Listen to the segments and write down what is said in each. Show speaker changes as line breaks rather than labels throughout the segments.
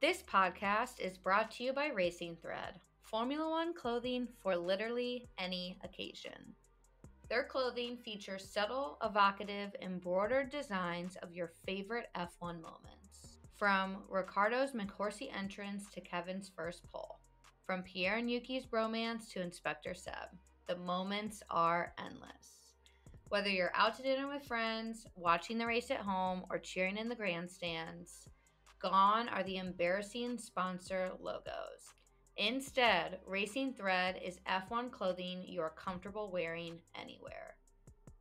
This podcast is brought to you by Racing Thread, Formula One clothing for literally any occasion. Their clothing features subtle, evocative, embroidered designs of your favorite F1 moments. From Ricciardo's McHorsey entrance to Kevin's first pole. From Pierre and Yuki's bromance to Inspector Seb. The moments are endless. Whether you're out to dinner with friends, watching the race at home, or cheering in the grandstands, gone are the embarrassing sponsor logos. Instead, Racing Thread is F1 clothing you're comfortable wearing anywhere.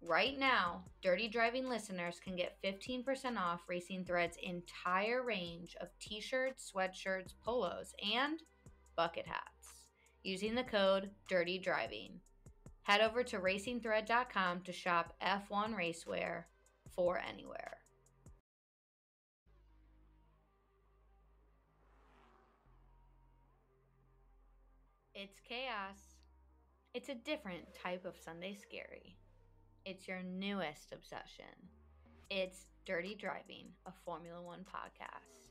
Right now, Dirty Driving listeners can get 15% off Racing Thread's entire range of t-shirts, sweatshirts, polos, and bucket hats using the code Dirty Driving. Head over to racingthread.com to shop F1 racewear for anywhere. It's chaos. It's a different type of Sunday scary. It's your newest obsession. It's Dirty Driving, a Formula One podcast.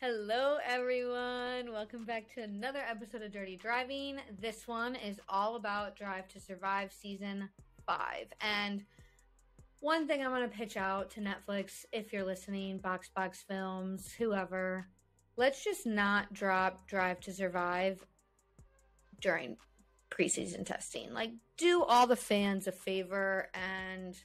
Hello, everyone. Welcome back to another episode of Dirty Driving. This one is all about Drive to Survive Season 5. And one thing I'm going to pitch out to Netflix, if you're listening, Box Films, whoever, let's just not drop Drive to Survive during preseason testing. Like, do all the fans a favor and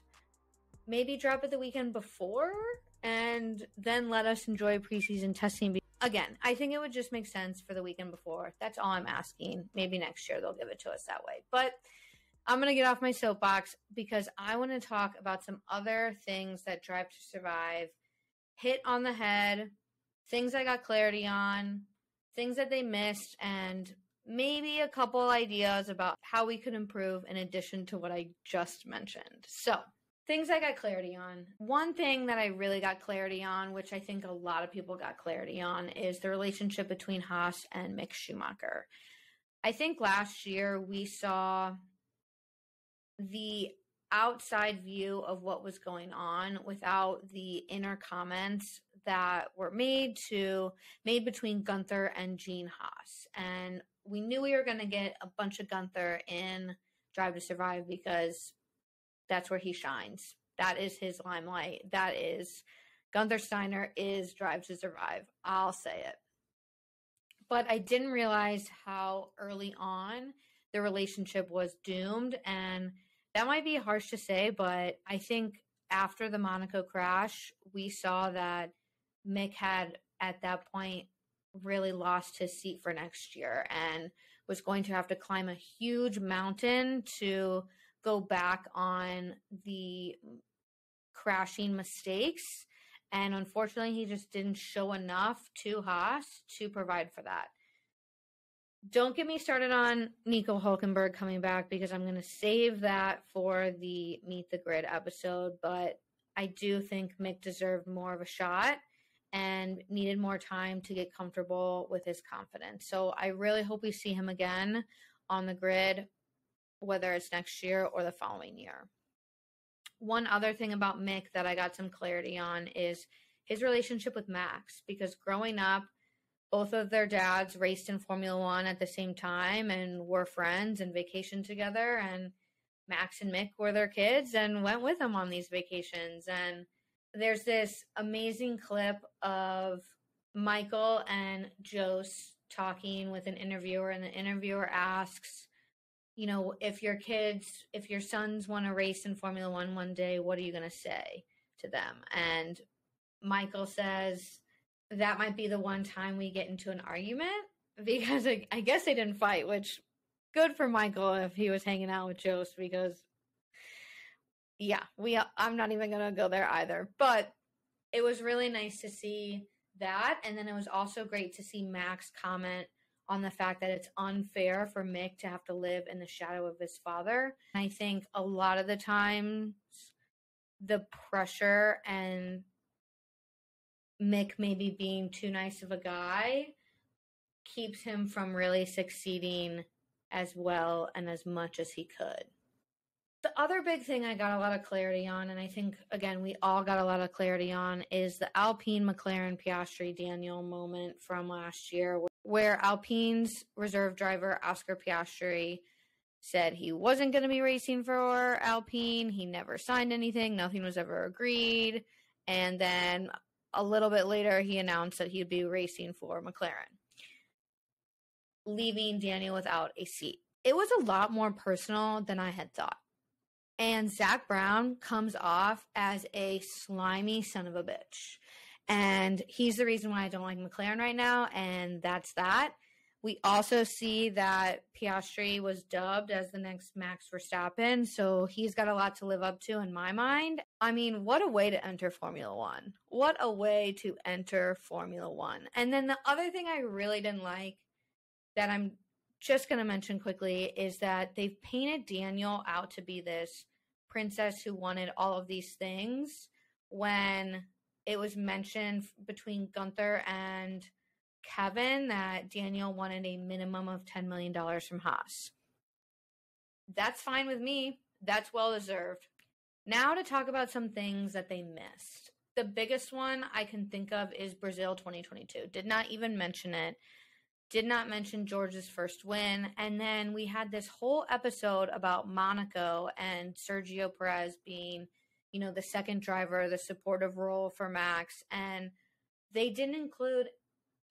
maybe drop it the weekend before and then let us enjoy preseason testing. Again, I think it would just make sense for the weekend before. That's all I'm asking. Maybe next year they'll give it to us that way. But I'm going to get off my soapbox because I want to talk about some other things that Drive to Survive hit on the head, things I got clarity on, things that they missed, and maybe a couple ideas about how we could improve in addition to what I just mentioned. So, things I got clarity on. One thing that I really got clarity on, which I think a lot of people got clarity on, is the relationship between Haas and Mick Schumacher. I think last year we saw the outside view of what was going on without the inner comments that were made between Gunther and Gene Haas. And we knew we were going to get a bunch of Gunther in Drive to Survive because that's where he shines. That is his limelight. That is Gunther Steiner is Drive to Survive. I'll say it. But I didn't realize how early on the relationship was doomed. And that might be harsh to say, but I think after the Monaco crash, we saw that Mick had at that point really lost his seat for next year and was going to have to climb a huge mountain to go back on the crashing mistakes. And unfortunately, he just didn't show enough to Haas to provide for that. Don't get me started on Nico Hülkenberg coming back because I'm going to save that for the Meet the Grid episode. But I do think Mick deserved more of a shot and needed more time to get comfortable with his confidence. So I really hope we see him again on the grid, whether it's next year or the following year. One other thing about Mick that I got some clarity on is his relationship with Max, because growing up, both of their dads raced in Formula One at the same time and were friends and vacationed together. And Max and Mick were their kids and went with them on these vacations. And there's this amazing clip of Michael and Jost talking with an interviewer, and the interviewer asks, you know, if your sons want to race in Formula One one day, what are you going to say to them? And Michael says, that might be the one time we get into an argument, because I guess they didn't fight, which good for Michael if he was hanging out with Jost, because yeah, I'm not even going to go there either. But it was really nice to see that. And then it was also great to see Max comment on the fact that it's unfair for Mick to have to live in the shadow of his father. I think a lot of the times the pressure and Mick maybe being too nice of a guy keeps him from really succeeding as well and as much as he could. The other big thing I got a lot of clarity on, and I think, again, we all got a lot of clarity on, is the Alpine, McLaren, Piastri, Daniel moment from last year, where Alpine's reserve driver, Oscar Piastri, said he wasn't going to be racing for Alpine. He never signed anything. Nothing was ever agreed. And then a little bit later, he announced that he'd be racing for McLaren, leaving Daniel without a seat. It was a lot more personal than I had thought. And Zach Brown comes off as a slimy son of a bitch. And he's the reason why I don't like McLaren right now, and that's that. We also see that Piastri was dubbed as the next Max Verstappen, so he's got a lot to live up to in my mind. I mean, what a way to enter Formula One. What a way to enter Formula One. And then the other thing I really didn't like that I'm just going to mention quickly is that they've painted Daniel out to be this princess who wanted all of these things when it was mentioned between Gunther and Kevin that Daniel wanted a minimum of $10 million from Haas. That's fine with me. That's well deserved. Now to talk about some things that they missed. The biggest one I can think of is Brazil 2022. Did not even mention it. Did not mention George's first win. And then we had this whole episode about Monaco and Sergio Perez being, the second driver, the supportive role for Max. And they didn't include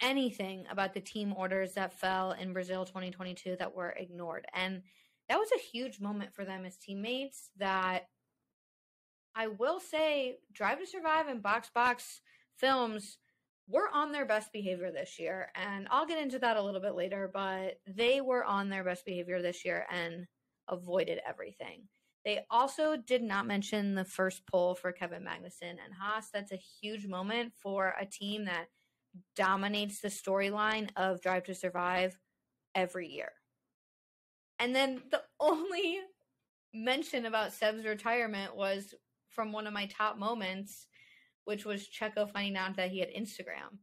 anything about the team orders that fell in Brazil 2022 that were ignored. And that was a huge moment for them as teammates that I will say Drive to Survive and Box Box Films were on their best behavior this year. And I'll get into that a little bit later, but they were on their best behavior this year and avoided everything. They also did not mention the first pole for Kevin Magnussen and Haas. That's a huge moment for a team that dominates the storyline of Drive to Survive every year. And then the only mention about Seb's retirement was from one of my top moments, which was Checo finding out that he had Instagram.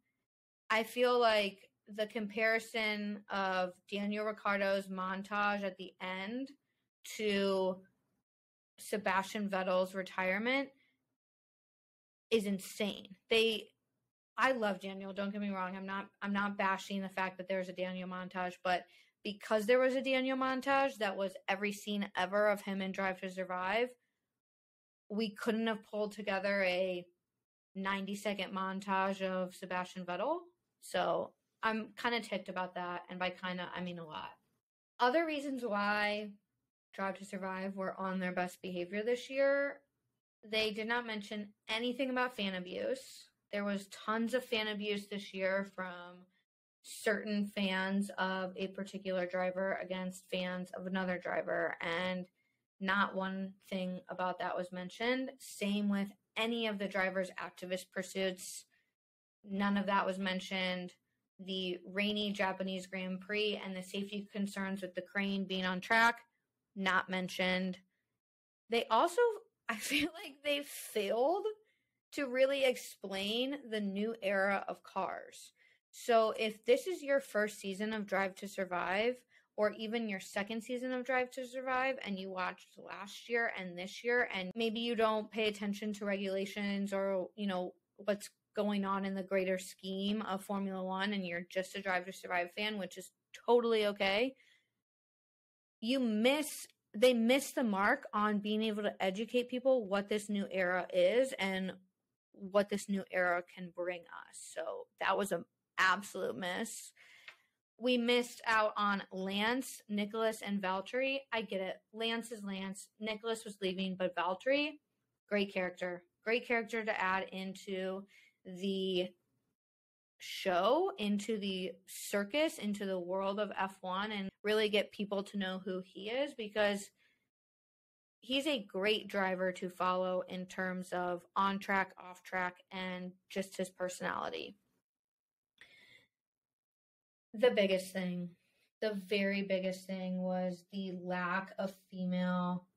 I feel like the comparison of Daniel Ricciardo's montage at the end to Sebastian Vettel's retirement is insane. I love Daniel, don't get me wrong. I'm not bashing the fact that there's a Daniel montage, but because there was a Daniel montage that was every scene ever of him in Drive to Survive, we couldn't have pulled together a 90-second montage of Sebastian Vettel. So I'm kind of ticked about that. And by kind of, I mean a lot. Other reasons why Drive to Survive were on their best behavior this year, they did not mention anything about fan abuse. There was tons of fan abuse this year from certain fans of a particular driver against fans of another driver. And not one thing about that was mentioned. Same with any of the drivers' activist pursuits. None of that was mentioned. The rainy Japanese Grand Prix and the safety concerns with the crane being on track, not mentioned. They also, I feel like they failed to really explain the new era of cars. So if this is your first season of Drive to Survive, or even your second season of Drive to Survive, and you watched last year and this year, and maybe you don't pay attention to regulations or, what's going on in the greater scheme of Formula One, and you're just a Drive to Survive fan, which is totally okay, they miss the mark on being able to educate people what this new era is and what this new era can bring us. So that was an absolute miss. We missed out on Lance, Nicholas, and Valtteri. I get it. Lance is Lance. Nicholas was leaving, but Valtteri, great character. Great character to add into the show, into the circus, into the world of F1, and really get people to know who he is, because he's a great driver to follow in terms of on track, off track, and just his personality. The biggest thing, the very biggest thing, was the lack of female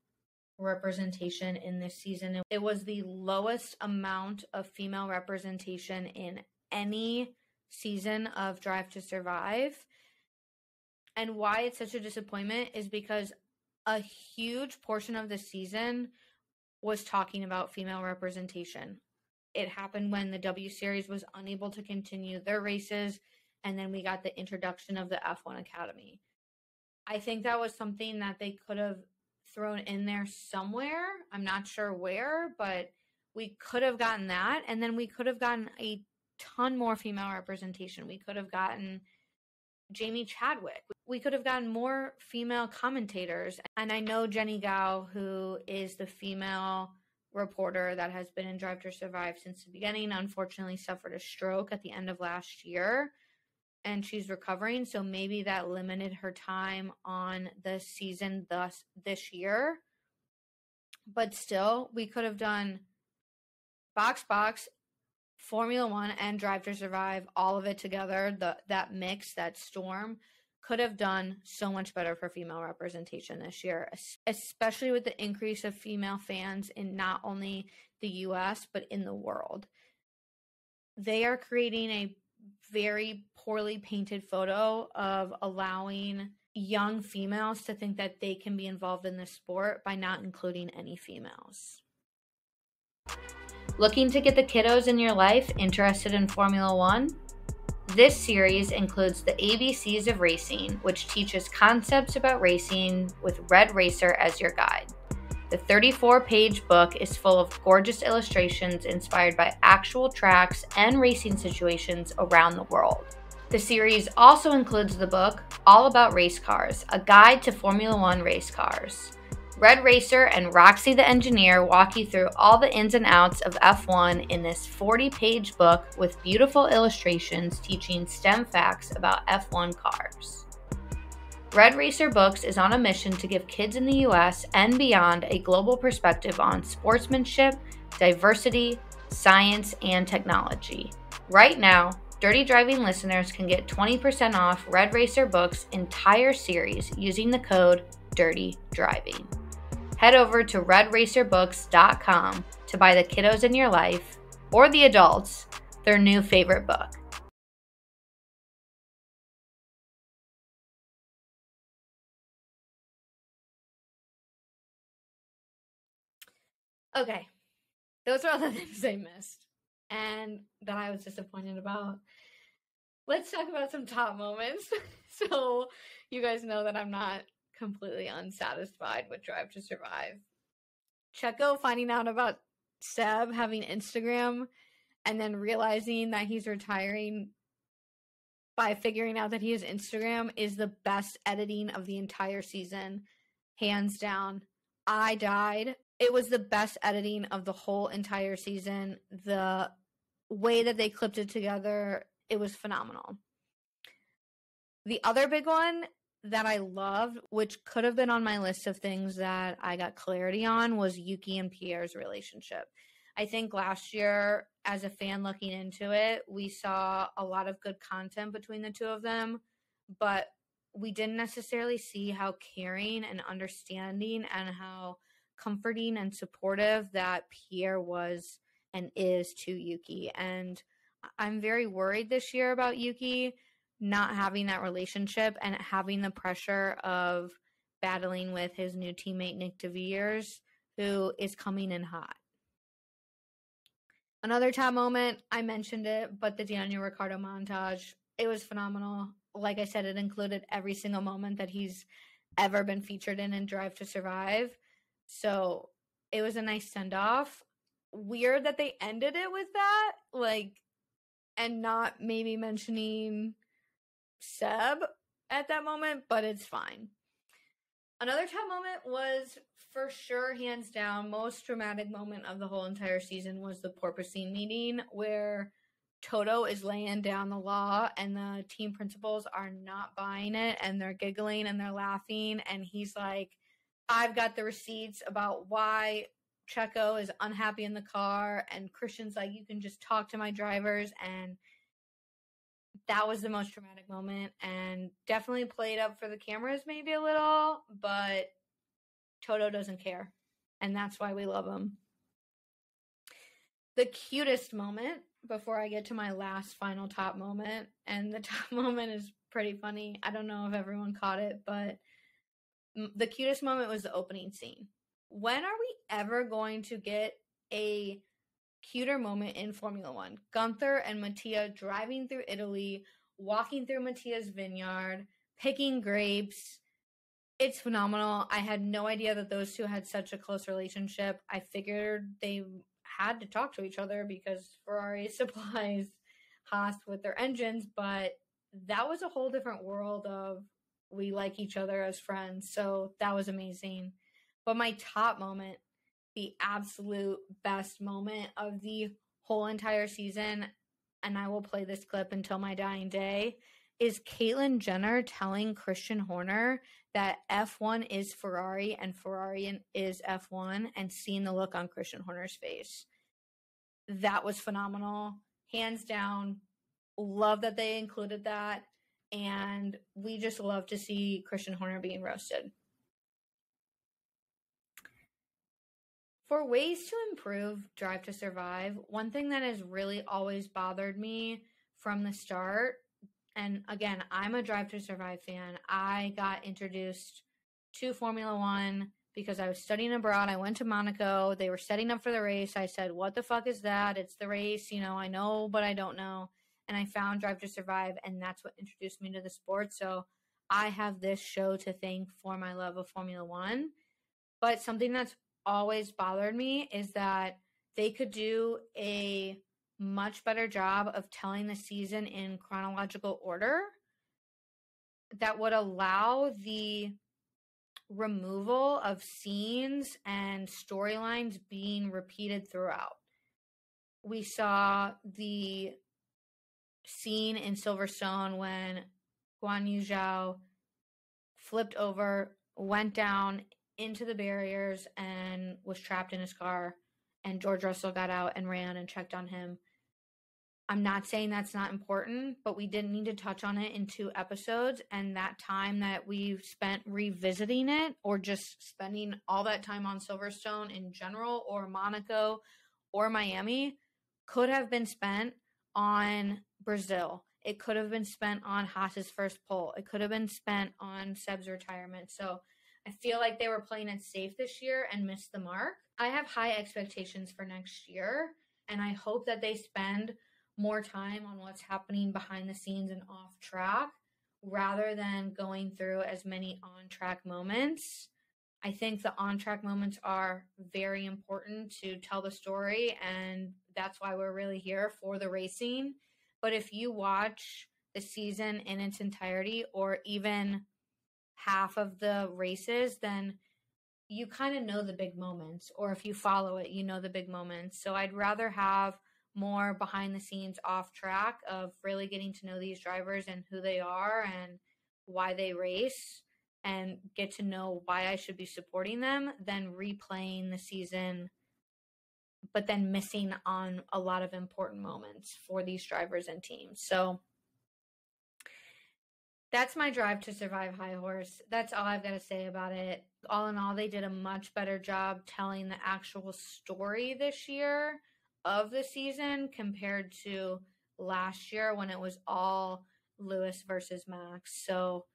representation in this season. It was the lowest amount of female representation in any season of Drive to Survive. And why it's such a disappointment is because a huge portion of the season was talking about female representation. It happened when the W Series was unable to continue their races, and then we got the introduction of the F1 Academy. I think that was something that they could have thrown in there somewhere. I'm not sure where, but we could have gotten that, and then we could have gotten a ton more female representation. We could have gotten Jamie Chadwick. We could have gotten more female commentators. And I know Jenny Gao, who is the female reporter that has been in Drive to Survive since the beginning, unfortunately suffered a stroke at the end of last year, and she's recovering. So maybe that limited her time on the season this year. But still, we could have done Box, Formula One, and Drive to Survive, all of it together. That mix, that storm, could have done so much better for female representation this year, especially with the increase of female fans in not only the US, but in the world. They are creating a very poorly painted photo of allowing young females to think that they can be involved in this sport by not including any females. Looking to get the kiddos in your life interested in Formula One? This series includes the ABCs of Racing, which teaches concepts about racing with Red Racer as your guide. The 34-page book is full of gorgeous illustrations inspired by actual tracks and racing situations around the world. The series also includes the book All About Race Cars, a guide to Formula One race cars. Red Racer and Roxy the Engineer walk you through all the ins and outs of F1 in this 40-page book with beautiful illustrations teaching STEM facts about F1 cars. Red Racer Books is on a mission to give kids in the US and beyond a global perspective on sportsmanship, diversity, science, and technology. Right now, Dirty Driving listeners can get 20% off Red Racer Books' entire series using the code Dirty Driving. Head over to redracerbooks.com to buy the kiddos in your life, or the adults, their new favorite book. Okay, those are all the things I missed and that I was disappointed about. Let's talk about some top moments. So you guys know that I'm not completely unsatisfied with Drive to Survive. Checo finding out about Seb having Instagram and then realizing that he's retiring by figuring out that he has Instagram is the best editing of the entire season. Hands down. I died. It was the best editing of the whole entire season. The way that they clipped it together, it was phenomenal. The other big one that I loved, which could have been on my list of things that I got clarity on, was Yuki and Pierre's relationship. I think last year, as a fan looking into it, we saw a lot of good content between the two of them, but we didn't necessarily see how caring and understanding and how comforting and supportive that Pierre was and is to Yuki. And I'm very worried this year about Yuki not having that relationship and having the pressure of battling with his new teammate Nick DeVries, who is coming in hot. Another top moment, I mentioned it, but the Daniel Ricciardo montage, it was phenomenal. Like I said, it included every single moment that he's ever been featured in Drive to Survive. So it was a nice send-off. Weird that they ended it with that, and not maybe mentioning Seb at that moment, but it's fine. Another top moment was, for sure, hands down, most dramatic moment of the whole entire season was the porpoising meeting where Toto is laying down the law and the team principals are not buying it and they're giggling and they're laughing, and he's like, I've got the receipts about why Checo is unhappy in the car, and Christian's like, you can just talk to my drivers, and that was the most dramatic moment and definitely played up for the cameras maybe a little, but Toto doesn't care, and that's why we love him. The cutest moment, before I get to my last final top moment, and the top moment is pretty funny. I don't know if everyone caught it, but the cutest moment was the opening scene. When are we ever going to get a cuter moment in Formula One? Gunther and Mattia driving through Italy, walking through Mattia's vineyard, picking grapes. It's phenomenal. I had no idea that those two had such a close relationship. I figured they had to talk to each other because Ferrari supplies Haas with their engines, but that was a whole different world of we like each other as friends. So that was amazing. But my top moment, the absolute best moment of the whole entire season, and I will play this clip until my dying day, is Caitlyn Jenner telling Christian Horner that F1 is Ferrari and Ferrari is F1, and seeing the look on Christian Horner's face. That was phenomenal. Hands down. Love that they included that. And we just love to see Christian Horner being roasted. For ways to improve Drive to Survive, one thing that has really always bothered me from the start, and again, I'm a Drive to Survive fan. I got introduced to Formula One because I was studying abroad. I went to Monaco. They were setting up for the race. I said, what the fuck is that? It's the race. You know, I know, but I don't know. And I found Drive to Survive, and that's what introduced me to the sport. So I have this show to thank for my love of Formula One. But something that's always bothered me is that they could do a much better job of telling the season in chronological order that would allow the removal of scenes and storylines being repeated throughout. We saw the scene in Silverstone when Guan Yu Zhao flipped over, went down into the barriers, and was trapped in his car, and George Russell got out and ran and checked on him. I'm not saying that's not important, but we didn't need to touch on it in 2 episodes, and that time that we've spent revisiting it or just spending all that time on Silverstone in general or Monaco or Miami could have been spent on Brazil. It could have been spent on Haas's first pole. It could have been spent on Seb's retirement. So I feel like they were playing it safe this year and missed the mark. I have high expectations for next year, and I hope that they spend more time on what's happening behind the scenes and off track rather than going through as many on-track moments. I think the on-track moments are very important to tell the story, and that's why we're really here for the racing. But if you watch the season in its entirety or even half of the races, then you kind of know the big moments, or if you follow it, you know the big moments. So I'd rather have more behind the scenes off track of really getting to know these drivers and who they are and why they race and get to know why I should be supporting them than replaying the season, but then missing on a lot of important moments for these drivers and teams. So that's my Drive to Survive high horse. That's all I've got to say about it. All in all, they did a much better job telling the actual story this year of the season compared to last year when it was all Lewis versus Max. So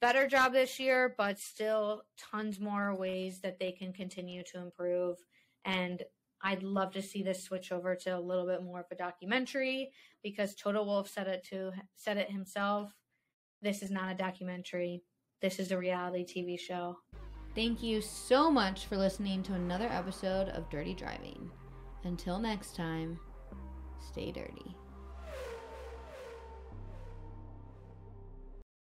better job this year, but still tons more ways that they can continue to improve. And I'd love to see this switch over to a little bit more of a documentary because Toto Wolff said it himself. This is not a documentary. This is a reality TV show. Thank you so much for listening to another episode of Dirty Driving. Until next time, stay dirty.